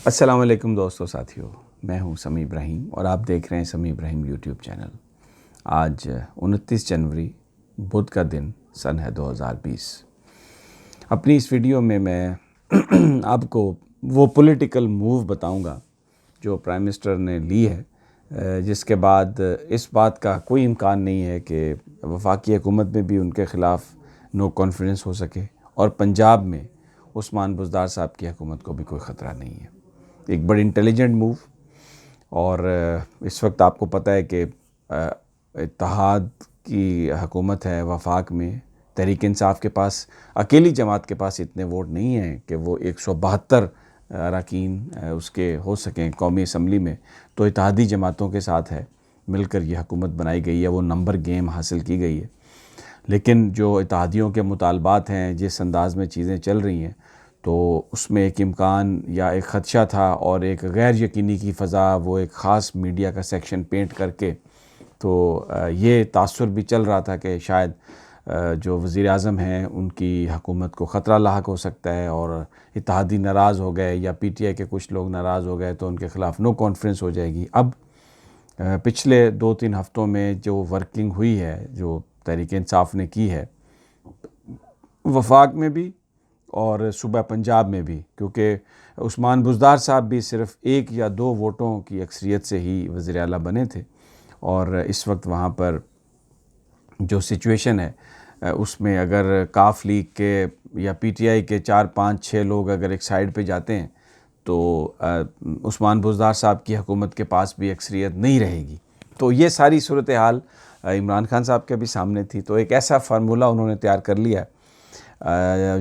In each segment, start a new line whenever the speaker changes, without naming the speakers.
السلام علیکم دوستو ساتھیو، میں ہوں سمیع ابراہیم اور آپ دیکھ رہے ہیں سمیع ابراہیم یوٹیوب چینل۔ آج 29 جنوری بدھ کا دن سن ہے 2020۔ اپنی اس ویڈیو میں آپ کو وہ پولیٹیکل موو بتاؤں گا جو پرائم منسٹر نے لی ہے، جس کے بعد اس بات کا کوئی امکان نہیں ہے کہ وفاقی حکومت میں بھی ان کے خلاف نو کانفیڈنس ہو سکے، اور پنجاب میں عثمان بزدار صاحب کی حکومت کو بھی کوئی خطرہ نہیں ہے۔ ایک بڑی انٹیلیجنٹ موو، اور اس وقت آپ کو پتہ ہے کہ اتحاد کی حکومت ہے وفاق میں۔ تحریک انصاف کے پاس، اکیلی جماعت کے پاس اتنے ووٹ نہیں ہیں کہ وہ 172 اراکین اس کے ہو سکیں قومی اسمبلی میں، تو اتحادی جماعتوں کے ساتھ ہے مل کر یہ حکومت بنائی گئی ہے، وہ نمبر گیم حاصل کی گئی ہے۔ لیکن جو اتحادیوں کے مطالبات ہیں، جس انداز میں چیزیں چل رہی ہیں، تو اس میں ایک امکان یا ایک خدشہ تھا، اور ایک غیر یقینی کی فضا وہ ایک خاص میڈیا کا سیکشن پینٹ کر کے، تو یہ تاثر بھی چل رہا تھا کہ شاید جو وزیر اعظم ہیں ان کی حکومت کو خطرہ لاحق ہو سکتا ہے، اور اتحادی ناراض ہو گئے یا پی ٹی آئی کے کچھ لوگ ناراض ہو گئے تو ان کے خلاف نو کانفیڈنس ہو جائے گی۔ اب پچھلے 2-3 ہفتوں میں جو ورکنگ ہوئی ہے، جو تحریک انصاف نے کی ہے وفاق میں بھی اور صوبہ پنجاب میں بھی، کیونکہ عثمان بزدار صاحب بھی صرف 1 یا 2 ووٹوں کی اکثریت سے ہی وزیر اعلیٰ بنے تھے، اور اس وقت وہاں پر جو سچویشن ہے اس میں اگر کاف لیگ کے یا پی ٹی آئی کے 4-5-6 لوگ اگر ایک سائیڈ پہ جاتے ہیں تو عثمان بزدار صاحب کی حکومت کے پاس بھی اکثریت نہیں رہے گی۔ تو یہ ساری صورتحال عمران خان صاحب کے بھی سامنے تھی، تو ایک ایسا فارمولہ انہوں نے تیار کر لیا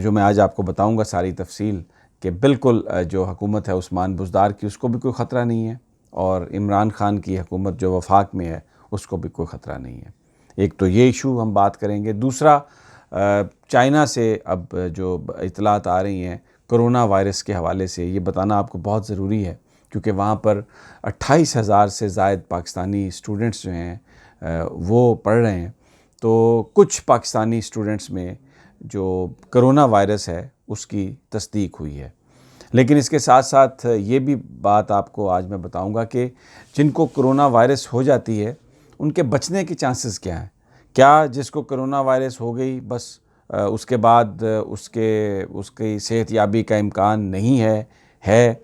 جو میں آج آپ کو بتاؤں گا ساری تفصیل، کہ بالکل جو حکومت ہے عثمان بزدار کی اس کو بھی کوئی خطرہ نہیں ہے، اور عمران خان کی حکومت جو وفاق میں ہے اس کو بھی کوئی خطرہ نہیں ہے۔ ایک تو یہ ایشو ہم بات کریں گے۔ دوسرا، چائنا سے اب جو اطلاعات آ رہی ہیں کرونا وائرس کے حوالے سے، یہ بتانا آپ کو بہت ضروری ہے، کیونکہ وہاں پر 28,000 سے زائد پاکستانی اسٹوڈنٹس جو ہیں وہ پڑھ رہے ہیں، تو کچھ پاکستانی اسٹوڈنٹس میں جو کرونا وائرس ہے اس کی تصدیق ہوئی ہے۔ لیکن اس کے ساتھ ساتھ یہ بھی بات آپ کو آج میں بتاؤں گا کہ جن کو کرونا وائرس ہو جاتی ہے ان کے بچنے کے چانسز کیا ہیں۔ کیا جس کو کرونا وائرس ہو گئی بس اس کے بعد اس کی صحت یابی کا امکان نہیں ہے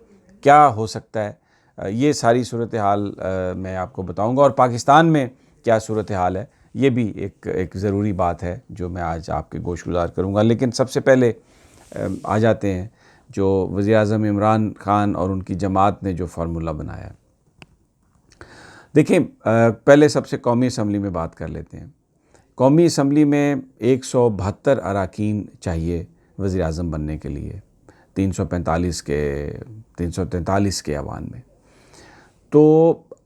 کیا ہو سکتا ہے؟ یہ ساری صورتحال میں آپ کو بتاؤں گا، اور پاکستان میں کیا صورتحال ہے یہ بھی ایک ضروری بات ہے جو میں آج آپ کے گوش گزار کروں گا۔ لیکن سب سے پہلے آ جاتے ہیں جو وزیر اعظم عمران خان اور ان کی جماعت نے جو فارمولہ بنایا ہے۔ دیکھیں، پہلے سب سے قومی اسمبلی میں بات کر لیتے ہیں۔ قومی اسمبلی میں 172 اراکین چاہیے وزیر اعظم بننے کے لیے 343 کے ایوان میں۔ تو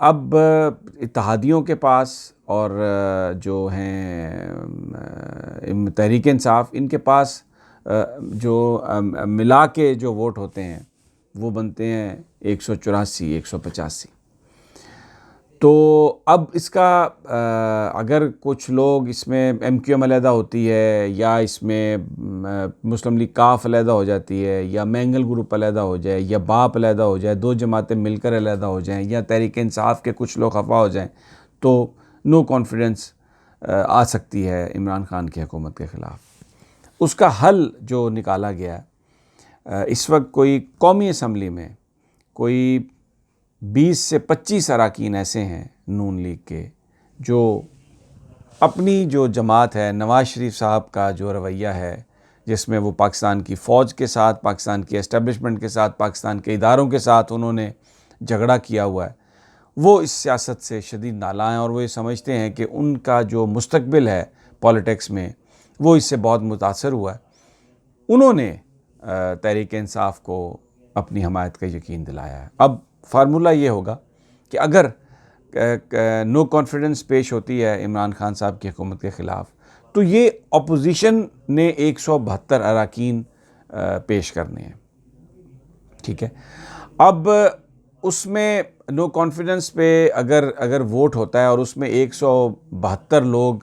اب اتحادیوں کے پاس اور جو ہیں تحریک انصاف، ان کے پاس جو ملا کے جو ووٹ ہوتے ہیں وہ بنتے ہیں 184-185۔ تو اب اس کا اگر کچھ لوگ اس میں ایم کیو ایم علیحدہ ہوتی ہے، یا اس میں مسلم لیگ کاف علیحدہ ہو جاتی ہے، یا مینگل گروپ علیحدہ ہو جائے، یا باپ علیحدہ ہو جائے، 2 جماعتیں مل کر علیحدہ ہو جائیں، یا تحریک انصاف کے کچھ لوگ خفا ہو جائیں، تو نو کانفیڈنس آ سکتی ہے عمران خان کی حکومت کے خلاف۔ اس کا حل جو نکالا گیا، اس وقت کوئی قومی اسمبلی میں کوئی 20 سے 25 اراکین ایسے ہیں نون لیگ کے جو اپنی جو جماعت ہے، نواز شریف صاحب کا جو رویہ ہے، جس میں وہ پاکستان کی فوج کے ساتھ، پاکستان کی اسٹیبلشمنٹ کے ساتھ، پاکستان کے اداروں کے ساتھ انہوں نے جھگڑا کیا ہوا ہے، وہ اس سیاست سے شدید نالاں ہیں، اور وہ یہ سمجھتے ہیں کہ ان کا جو مستقبل ہے پولیٹکس میں وہ اس سے بہت متاثر ہوا ہے۔ انہوں نے تحریک انصاف کو اپنی حمایت کا یقین دلایا ہے۔ اب فارمولہ یہ ہوگا کہ اگر نو کانفیڈنس پیش ہوتی ہے عمران خان صاحب کی حکومت کے خلاف، تو یہ اپوزیشن نے 172 اراکین پیش کرنے ہیں، ٹھیک ہے۔ اب اس میں نو کانفیڈنس پہ اگر ووٹ ہوتا ہے اور اس میں 172 لوگ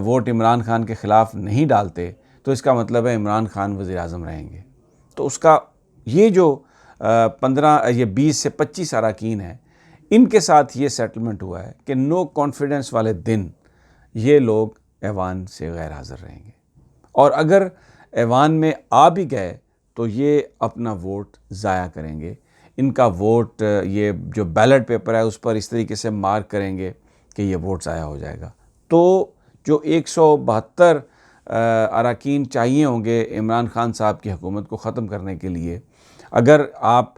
ووٹ عمران خان کے خلاف نہیں ڈالتے، تو اس کا مطلب ہے عمران خان وزیر اعظم رہیں گے۔ تو اس کا یہ جو یہ 20 سے 25 اراکین ہیں، ان کے ساتھ یہ سیٹلمنٹ ہوا ہے کہ نو کانفیڈنس والے دن یہ لوگ ایوان سے غیر حاضر رہیں گے، اور اگر ایوان میں آ بھی گئے تو یہ اپنا ووٹ ضائع کریں گے۔ ان کا ووٹ، یہ جو بیلٹ پیپر ہے اس پر اس طریقے سے مارک کریں گے کہ یہ ووٹ ضائع ہو جائے گا۔ تو جو 172 اراکین چاہیے ہوں گے عمران خان صاحب کی حکومت کو ختم کرنے کے لیے، اگر آپ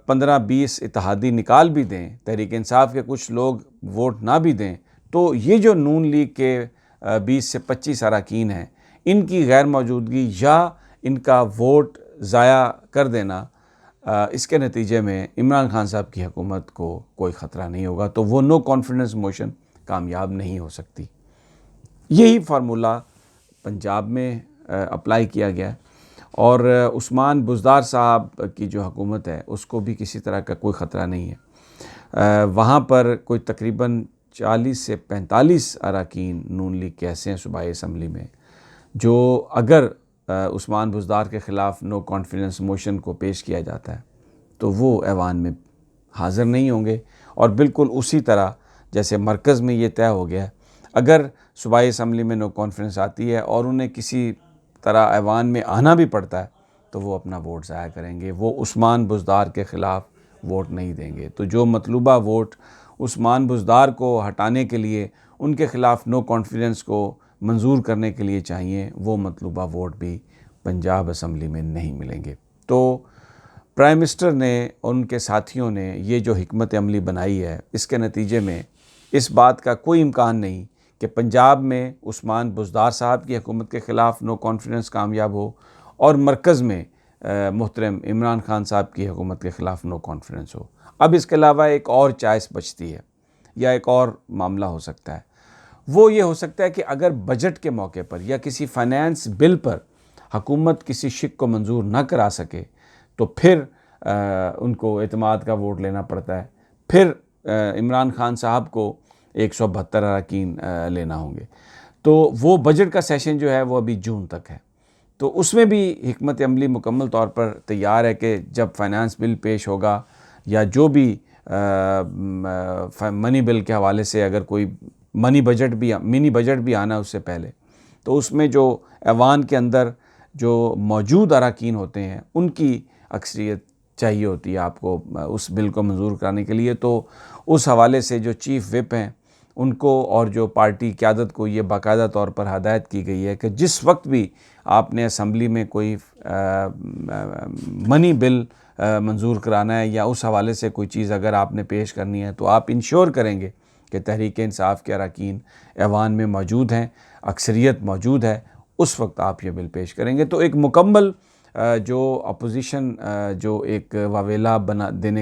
15-20 اتحادی نکال بھی دیں، تحریک انصاف کے کچھ لوگ ووٹ نہ بھی دیں، تو یہ جو نون لیگ کے 20 سے 25 اراکین ہیں، ان کی غیر موجودگی یا ان کا ووٹ ضائع کر دینا، اس کے نتیجے میں عمران خان صاحب کی حکومت کو کوئی خطرہ نہیں ہوگا، تو وہ نو کانفیڈنس موشن کامیاب نہیں ہو سکتی۔ یہی فارمولہ پنجاب میں اپلائی کیا گیا، اور عثمان بزدار صاحب کی جو حکومت ہے اس کو بھی کسی طرح کا کوئی خطرہ نہیں ہے۔ وہاں پر کوئی تقریباً 40 سے 45 اراکین نون لیگ کے ایسے ہیں صوبائی اسمبلی میں، جو اگر عثمان بزدار کے خلاف نو کانفیڈنس موشن کو پیش کیا جاتا ہے تو وہ ایوان میں حاضر نہیں ہوں گے، اور بالکل اسی طرح جیسے مرکز میں یہ طے ہو گیا ہے، اگر صوبائی اسمبلی میں نو کانفیڈنس آتی ہے اور انہیں کسی طرح ایوان میں آنا بھی پڑتا ہے تو وہ اپنا ووٹ ضائع کریں گے، وہ عثمان بزدار کے خلاف ووٹ نہیں دیں گے۔ تو جو مطلوبہ ووٹ عثمان بزدار کو ہٹانے کے لیے، ان کے خلاف نو کانفیڈنس کو منظور کرنے کے لیے چاہیے، وہ مطلوبہ ووٹ بھی پنجاب اسمبلی میں نہیں ملیں گے۔ تو پرائم منسٹر نے، ان کے ساتھیوں نے یہ جو حکمت عملی بنائی ہے، اس کے نتیجے میں اس بات کا کوئی امکان نہیں کہ پنجاب میں عثمان بزدار صاحب کی حکومت کے خلاف نو کانفیڈنس کامیاب ہو، اور مرکز میں محترم عمران خان صاحب کی حکومت کے خلاف نو کانفیڈنس ہو۔ اب اس کے علاوہ ایک اور چوائس بچتی ہے، یا ایک اور معاملہ ہو سکتا ہے، وہ یہ ہو سکتا ہے کہ اگر بجٹ کے موقع پر یا کسی فائنانس بل پر حکومت کسی شق کو منظور نہ کرا سکے تو پھر ان کو اعتماد کا ووٹ لینا پڑتا ہے، پھر عمران خان صاحب کو 172 اراکین لینا ہوں گے۔ تو وہ بجٹ کا سیشن جو ہے وہ ابھی جون تک ہے، تو اس میں بھی حکمت عملی مکمل طور پر تیار ہے کہ جب فائنانس بل پیش ہوگا یا جو بھی منی بل کے حوالے سے اگر کوئی منی بجٹ بھی آنا اس سے پہلے، تو اس میں جو ایوان کے اندر جو موجود اراکین ہوتے ہیں ان کی اکثریت چاہیے ہوتی ہے آپ کو اس بل کو منظور کرانے کے لیے، تو اس حوالے سے جو چیف وپ ہیں ان کو اور جو پارٹی قیادت کو یہ باقاعدہ طور پر ہدایت کی گئی ہے کہ جس وقت بھی آپ نے اسمبلی میں کوئی منی بل منظور کرانا ہے یا اس حوالے سے کوئی چیز اگر آپ نے پیش کرنی ہے تو آپ انشور کریں گے کہ تحریک انصاف کے اراکین ایوان میں موجود ہیں، اکثریت موجود ہے، اس وقت آپ یہ بل پیش کریں گے۔ تو ایک مکمل جو اپوزیشن جو ایک واویلا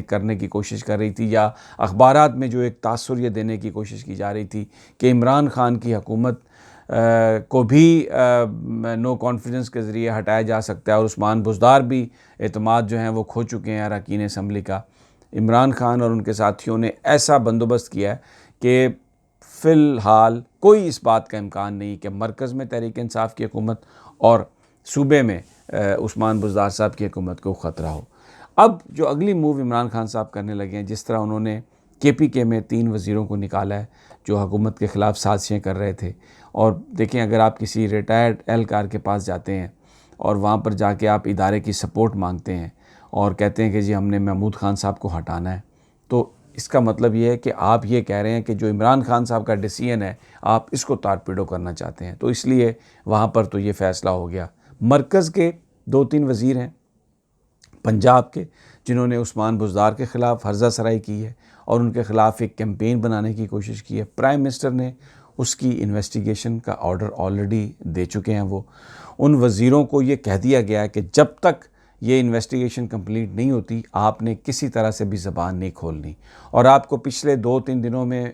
کرنے کی کوشش کر رہی تھی، یا اخبارات میں جو ایک تاثر یہ دینے کی کوشش کی جا رہی تھی کہ عمران خان کی حکومت کو بھی نو کانفیڈنس کے ذریعے ہٹایا جا سکتا ہے، اور عثمان بزدار بھی اعتماد جو ہیں وہ کھو چکے ہیں اراکین اسمبلی کا، عمران خان اور ان کے ساتھیوں نے ایسا بندوبست کیا ہے کہ فی الحال کوئی اس بات کا امکان نہیں کہ مرکز میں تحریک انصاف کی حکومت اور صوبے میں عثمان بزدار صاحب کی حکومت کو خطرہ ہو۔ اب جو اگلی موو عمران خان صاحب کرنے لگے ہیں، جس طرح انہوں نے کے پی کے میں 3 وزیروں کو نکالا ہے جو حکومت کے خلاف سازشیں کر رہے تھے، اور دیکھیں اگر آپ کسی ریٹائرڈ اہلکار کے پاس جاتے ہیں اور وہاں پر جا کے آپ ادارے کی سپورٹ مانگتے ہیں اور کہتے ہیں کہ جی ہم نے محمود خان صاحب کو ہٹانا ہے، تو اس کا مطلب یہ ہے کہ آپ یہ کہہ رہے ہیں کہ جو عمران خان صاحب کا ڈیسیژن ہے آپ اس کو تارپیڈو کرنا چاہتے ہیں۔ تو اس لیے وہاں پر تو یہ فیصلہ ہو گیا۔ مرکز کے 2-3 وزیر ہیں پنجاب کے جنہوں نے عثمان بزدار کے خلاف ہرزہ سرائی کی ہے اور ان کے خلاف ایک کیمپین بنانے کی کوشش کی ہے۔ پرائم منسٹر نے اس کی انویسٹیگیشن کا آرڈر آلریڈی دے چکے ہیں۔ وہ ان وزیروں کو یہ کہہ دیا گیا ہے کہ جب تک یہ انویسٹیگیشن کمپلیٹ نہیں ہوتی آپ نے کسی طرح سے بھی زبان نہیں کھولنی، اور آپ کو پچھلے 2-3 دنوں میں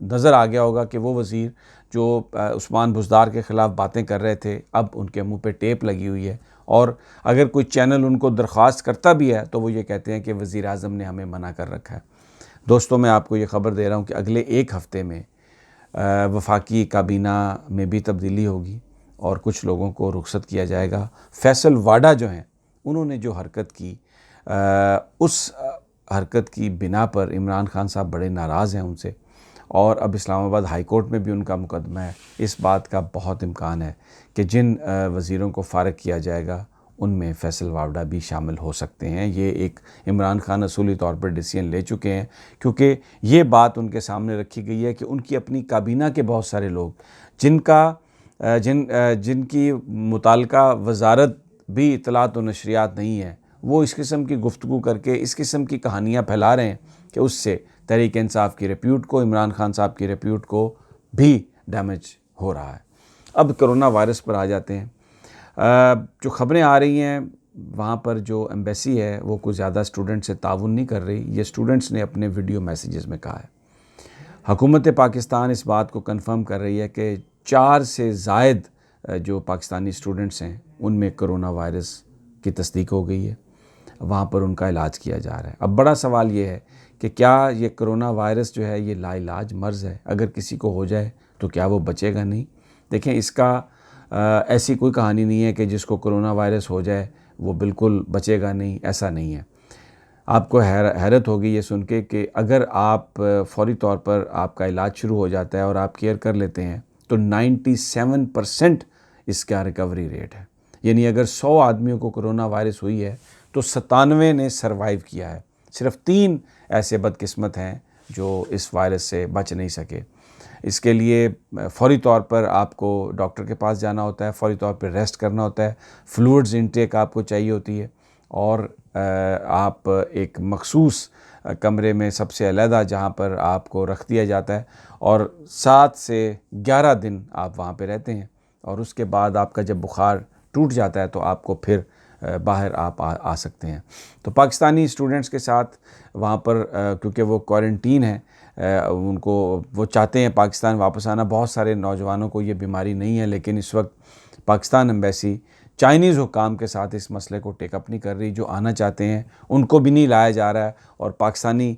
نظر آ گیا ہوگا کہ وہ وزیر جو عثمان بزدار کے خلاف باتیں کر رہے تھے اب ان کے منہ پہ ٹیپ لگی ہوئی ہے، اور اگر کوئی چینل ان کو درخواست کرتا بھی ہے تو وہ یہ کہتے ہیں کہ وزیر اعظم نے ہمیں منع کر رکھا ہے۔ دوستوں میں آپ کو یہ خبر دے رہا ہوں کہ اگلے 1 ہفتے میں وفاقی کابینہ میں بھی تبدیلی ہوگی اور کچھ لوگوں کو رخصت کیا جائے گا۔ فیصل واڈا جو ہیں انہوں نے جو حرکت کی اس حرکت کی بنا پر عمران خان صاحب بڑے ناراض ہیں ان سے، اور اب اسلام آباد ہائی کورٹ میں بھی ان کا مقدمہ ہے۔ اس بات کا بہت امکان ہے کہ جن وزیروں کو فارغ کیا جائے گا ان میں فیصل واوڈہ بھی شامل ہو سکتے ہیں۔ یہ ایک عمران خان اصولی طور پر ڈیسیژن لے چکے ہیں، کیونکہ یہ بات ان کے سامنے رکھی گئی ہے کہ ان کی اپنی کابینہ کے بہت سارے لوگ جن کی متعلقہ وزارت بھی اطلاعات و نشریات نہیں ہے، وہ اس قسم کی گفتگو کر کے اس قسم کی کہانیاں پھیلا رہے ہیں کہ اس سے تحریک انصاف کی ریپیوٹ کو، عمران خان صاحب کی ریپیوٹ کو بھی ڈیمیج ہو رہا ہے۔ اب کرونا وائرس پر آ جاتے ہیں۔ جو خبریں آ رہی ہیں وہاں پر جو ایمبیسی ہے وہ کوئی زیادہ اسٹوڈنٹ سے تعاون نہیں کر رہی، یہ اسٹوڈنٹس نے اپنے ویڈیو میسیجز میں کہا ہے۔ حکومت پاکستان اس بات کو کنفرم کر رہی ہے کہ 4 سے زائد جو پاکستانی اسٹوڈنٹس ہیں ان میں کرونا وائرس کی تصدیق ہو گئی ہے، وہاں پر ان کا علاج کیا جا رہا ہے۔ اب بڑا سوال یہ ہے کہ کیا یہ کرونا وائرس جو ہے یہ لا علاج مرض ہے؟ اگر کسی کو ہو جائے تو کیا وہ بچے گا نہیں؟ دیکھیں، اس کا ایسی کوئی کہانی نہیں ہے کہ جس کو کرونا وائرس ہو جائے وہ بالکل بچے گا نہیں، ایسا نہیں ہے۔ آپ کو حیرت ہوگی یہ سن کے کہ اگر آپ فوری طور پر آپ کا علاج شروع ہو جاتا ہے اور آپ کیئر کر لیتے ہیں تو 97% اس کا ریکوری ریٹ ہے۔ یعنی اگر 100 آدمیوں کو کرونا وائرس ہوئی ہے تو 97 نے سروائیو کیا ہے۔ صرف 3 ایسے بدقسمت ہیں جو اس وائرس سے بچ نہیں سکے۔ اس کے لیے فوری طور پر آپ کو ڈاکٹر کے پاس جانا ہوتا ہے، فوری طور پر ریسٹ کرنا ہوتا ہے، فلوئڈز انٹیک آپ کو چاہیے ہوتی ہے، اور آپ ایک مخصوص کمرے میں سب سے علیحدہ جہاں پر آپ کو رکھ دیا جاتا ہے، اور 7 سے 11 دن آپ وہاں پہ رہتے ہیں، اور اس کے بعد آپ کا جب بخار ٹوٹ جاتا ہے تو آپ کو پھر باہر آپ آ سکتے ہیں۔ تو پاکستانی اسٹوڈنٹس کے ساتھ وہاں پر کیونکہ وہ کوارنٹین ہیں، ان کو وہ چاہتے ہیں پاکستان واپس آنا۔ بہت سارے نوجوانوں کو یہ بیماری نہیں ہے، لیکن اس وقت پاکستان ایمبیسی چائنیز حکام کے ساتھ اس مسئلے کو ٹیک اپ نہیں کر رہی۔ جو آنا چاہتے ہیں ان کو بھی نہیں لایا جا رہا ہے، اور پاکستانی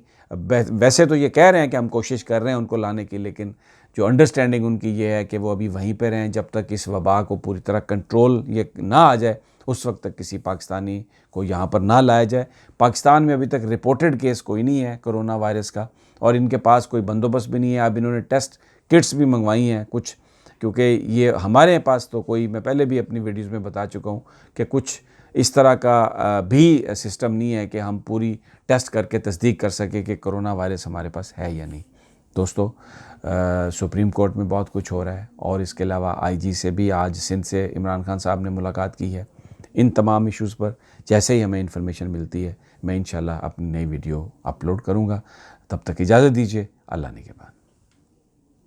ویسے تو یہ کہہ رہے ہیں کہ ہم کوشش کر رہے ہیں ان کو لانے کی، لیکن جو انڈرسٹینڈنگ ان کی یہ ہے کہ وہ ابھی وہیں پہ رہیں جب تک اس وبا کو پوری طرح کنٹرول یہ نہ آ جائے، اس وقت تک کسی پاکستانی کو یہاں پر نہ لایا جائے۔ پاکستان میں ابھی تک رپورٹڈ کیس کوئی نہیں ہے کرونا وائرس کا، اور ان کے پاس کوئی بندوبست بھی نہیں ہے۔ اب انہوں نے ٹیسٹ کٹس بھی منگوائی ہیں کچھ، کیونکہ یہ ہمارے پاس تو کوئی، میں پہلے بھی اپنی ویڈیوز میں بتا چکا ہوں کہ کچھ اس طرح کا بھی سسٹم نہیں ہے کہ ہم پوری ٹیسٹ کر کے تصدیق کر سکیں کہ کرونا وائرس ہمارے پاس ہے یا نہیں۔ دوستو، سپریم کورٹ میں بہت کچھ ہو رہا ہے، اور اس کے علاوہ آئی جی سے بھی آج سندھ سے عمران خان صاحب نے ملاقات کی ہے۔ ان تمام ایشوز پر جیسے ہی ہمیں انفارمیشن ملتی ہے میں انشاءاللہ اپنی نئی ویڈیو اپلوڈ کروں گا۔ تب تک اجازت دیجیے، اللہ نگہبان۔